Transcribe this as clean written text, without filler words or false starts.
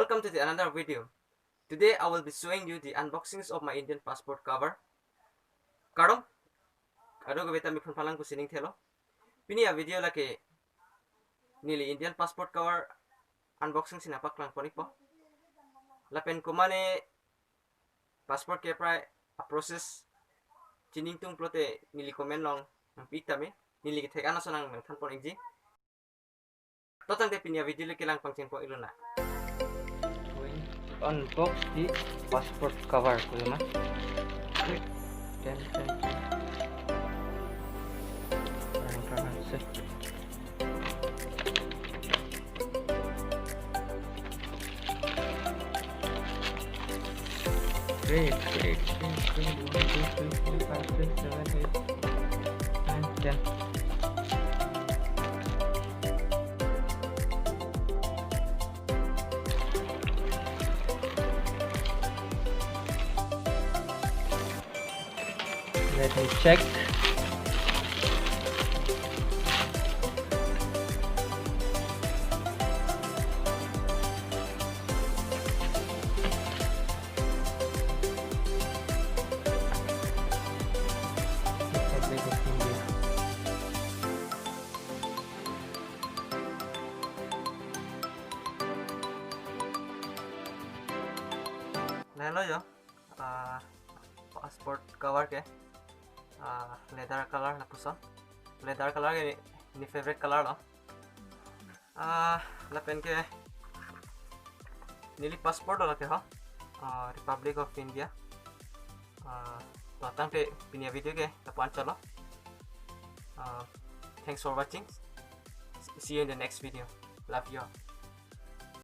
Welcome to another video. Today I will be showing you the unboxings of my Indian passport cover. Karom, ado gabeta mi phun phalang ko sining thelo. Pini a video lake nili Indian passport cover unboxing sinapak lang ponik po. Lapen ko mane passport ke pray a process chining tung plote nili komen long ang pita me nili ke ano sonang nang than ponik ji. Totang de pini a video lake lang pangchen po iluna. Unbox the passport cover ko naman. Sarnongklar Hanse. Great. 1, 2, 3, 4, 5, 6, 7, 8, 9, 10. Let me check. Hello yo, passport cover ke. Leather color na puson. Leather color ni favorite color lo. Lapen ke nili passport lo ke ho. Republic of India. Tang pe pinia video ke tapuan chalo. Thanks for watching. See you in the next video. Love you all.